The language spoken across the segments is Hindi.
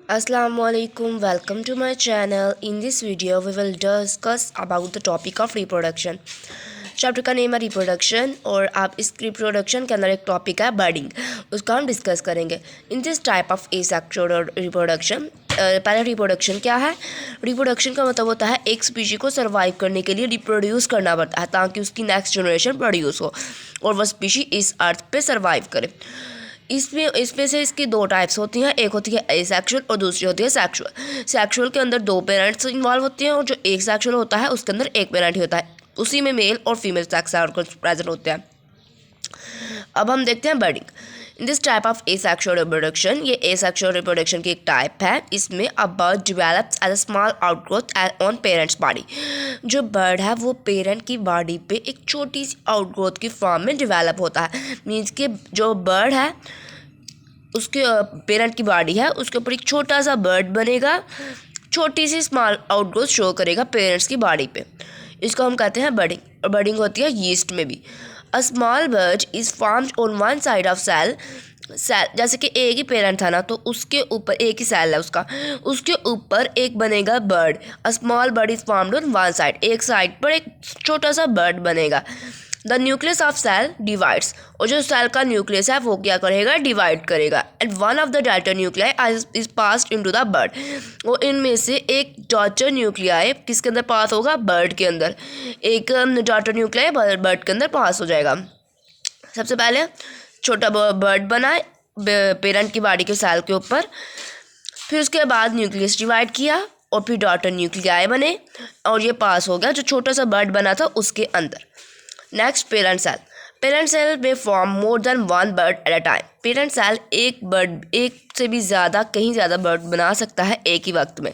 Assalamualaikum, welcome to my channel. In this video we will discuss about the topic of reproduction. Chapter का नेम है रिप्रोडक्शन और आप इस रिप्रोडक्शन के अंदर एक टॉपिक है बर्डिंग, उसका हम डिस्कस करेंगे. इन this type of asexual reproduction, पहले रिप्रोडक्शन क्या है. रिप्रोडक्शन का मतलब होता है एक स्पीशी को सर्वाइव करने के लिए रिप्रोड्यूस करना पड़ता है ताकि उसकी नेक्स्ट जनरेशन प्रोड्यूस हो और वह स्पीशी इस अर्थ पे सर्वाइव करे. इसमें से इसकी दो टाइप्स होती हैं. एक होती है एसेक्सुअल और दूसरी होती है सेक्सुअल. सेक्सुअल के अंदर दो पेरेंट्स इन्वॉल्व होते हैं और जो एक सेक्सुअल होता है उसके अंदर एक पेरेंट ही होता है. उसी में मेल और फीमेल सेक्स ऑर्गन्स प्रेजेंट होते हैं. अब हम देखते हैं budding. In this type of asexual reproduction, ये एसेक्सुअल रिप्रोडक्शन की एक टाइप है. इसमें a bud develops as a small outgrowth on parent's body. जो बर्ड है वो पेरेंट की बॉडी पे एक छोटी सी आउटग्रोथ की फॉर्म में डेवलप होता है. मीन्स कि जो बर्ड है उसके पेरेंट की बॉडी है उसके ऊपर एक छोटा सा बर्ड बनेगा, छोटी सी स्मॉल आउटग्रोथ शो करेगा पेरेंट्स की बॉडी पे. इसको हम कहते हैं बर्डिंग. और बर्डिंग होती है यीस्ट में भी. A small bud is formed on one side of cell. जैसे कि एक ही पेरेंट था ना, तो उसके ऊपर एक ही सेल है उसके ऊपर एक बनेगा bud. A small bud is formed on one side. एक साइड पर एक छोटा सा बर्ड बनेगा. The nucleus of cell divides. और जो सेल का न्यूक्लियस है वो क्या करेगा, डिवाइड करेगा. And one of the daughter nuclei is passed into the bird. और इनमें से एक डॉटर न्यूक्लियाई किसके अंदर पास होगा, बर्ड के अंदर. एक डॉटर न्यूक्लियाई बर्ड के अंदर पास हो जाएगा. सबसे पहले छोटा बर्ड बनाए पेरेंट की बॉडी के सेल के ऊपर, फिर उसके बाद न्यूक्लियस डिवाइड किया और फिर डॉटर न्यूक्लियाई बने और ये पास हो गया जो छोटा सा बर्ड बना था उसके अंदर. Next parent cell. Parent cell में form more than one bud at a time. Parent cell एक से भी ज़्यादा कहीं ज़्यादा बर्ड बना सकता है एक ही वक्त में.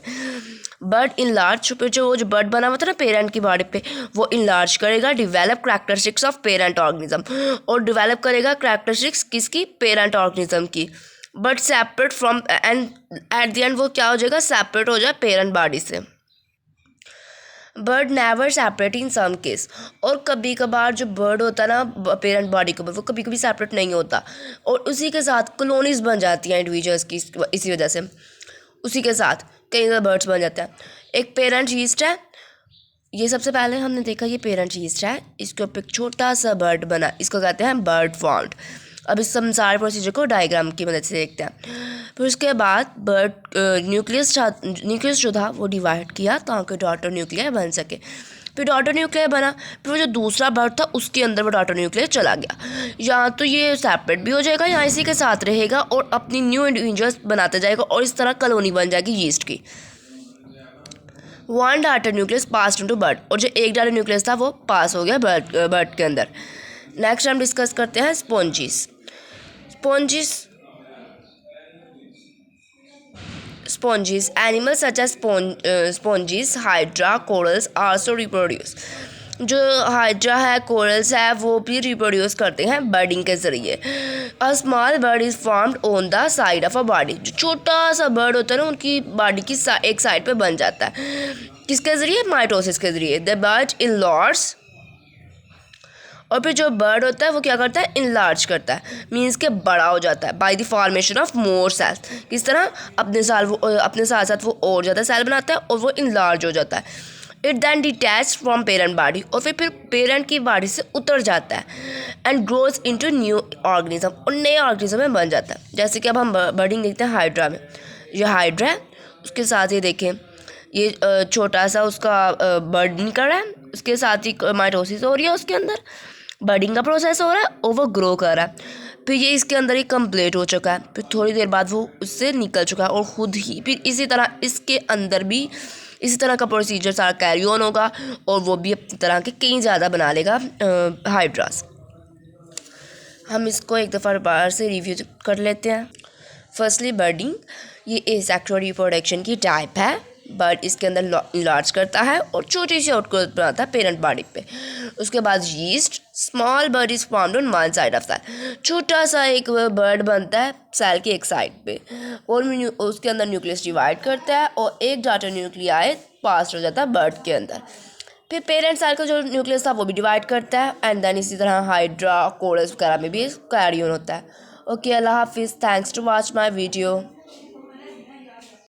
बर्ड इन लार्ज, जो बर्ड बना हुआ था ना पेरेंट की बॉडी पे, वो इन लार्ज करेगा, develop characteristics of parent organism. और डिवेलप करेगा करैक्टरिस्टिक्स किसकी, पेरेंट ऑर्गेनिज्म की. But separate from and at the end वो क्या हो जाएगा, सेपरेट हो जाए पेरेंट बॉडी से. Bud never separate in some case. और कभी कभार जो बर्ड होता है ना पेरेंट बॉडी के ऊपर, वो कभी कभी सेपरेट नहीं होता और उसी के साथ कॉलोनीज बन जाती हैं इंडिविजुअल्स की. इसी वजह से उसी के साथ कई सारे बर्ड्स बन जाते हैं. एक पेरेंट यीस्ट है. ये सबसे पहले हमने देखा ये पेरेंट यीस्ट है, इसके ऊपर एक छोटा सा बर्ड बना, इसको कहते हैं बर्ड फॉर्म्ड. अब इस सारे प्रोसीजर को डायग्राम की मदद से देखते हैं. फिर उसके बाद बर्ड न्यूक्लियस जो था वो डिवाइड किया ताकि डॉटर न्यूक्लियर बन सके. फिर डॉटर न्यूक्लियर बना, फिर जो दूसरा बर्ड था उसके अंदर वो डॉटर न्यूक्लियर चला गया. या तो ये सेपरेट भी हो जाएगा या इसी के साथ रहेगा और अपनी न्यू इंडिविजुअल्स बनाता जाएगा और इस तरह कॉलोनी बन जाएगी यीस्ट की. वन डॉटर न्यूक्लियस पास इनटू बर्ड. और जो एक डॉटर न्यूक्लियस था वो पास हो गया बर्ड के अंदर. नेक्स्ट हम डिस्कस करते हैं spongin. Sponges, animals such as sponges, hydra, corals also reproduce. जो हाइड्रा है, कोरल्स है, वो भी रिप्रोड्यूस करते हैं बर्डिंग के ज़रिए. अ small bird is formed on the side of a body. जो छोटा सा बर्ड होता है ना उनकी बॉडी की एक साइड पे बन जाता है. किसके ज़रिए, माइटोसिस के ज़रिए. The bud enlarges. और फिर जो बर्ड होता है वो क्या करता है, इनलार्ज करता है, मीन्स के बड़ा हो जाता है by the formation of more cells. किस तरह, अपने साथ साथ वो और ज़्यादा सेल बनाता है और वो इनलार्ज हो जाता है. It then detach from parent body. और फिर पेरेंट की बॉडी से उतर जाता है and grows into new organism. और नए ऑर्गेनिज्म में बन जाता है. जैसे कि अब हम बर्डिंग देखते हैं हाइड्रा में. ये हाइड्रा है, उसके साथ ये देखें ये छोटा सा उसका बर्ड निकल रहा है, उसके साथ ही माइटोसिस हो रही है, उसके अंदर बर्डिंग का प्रोसेस हो रहा है और वो ग्रो कर रहा है. फिर ये इसके अंदर ही कंप्लीट हो चुका है. फिर थोड़ी देर बाद वो उससे निकल चुका है और ख़ुद ही फिर इसी तरह इसके अंदर भी इसी तरह का प्रोसीजर सारा कैरी ऑन होगा और वो भी अपनी तरह के कई ज़्यादा बना लेगा हाइड्रास. हम इसको एक दफ़ा बार से रिव्यू कर लेते हैं. फर्स्टली बर्डिंग, ये एसेक्सुअल रिप्रोडक्शन की टाइप है. बर्ड इसके अंदर लार्ज करता है और छोटी सी आउटग्रोथ बनाता है पेरेंट बॉडी पे. उसके बाद yeast, small bud is formed on one side of cell. छोटा सा एक बर्ड बनता है सेल की एक साइड पे और उसके अंदर न्यूक्लियस डिवाइड करता है और एक डॉटर न्यूक्लियाई पास हो जाता है बर्ड के अंदर. फिर पेरेंट सेल का जो न्यूक्लियस था वो भी डिवाइड करता है एंड देन इसी तरह हाइड्रा, कोरल्स वगैरह में भी कैरी ऑन होता है. ओके, अल्लाह हाफिज़. Thanks to watch my video.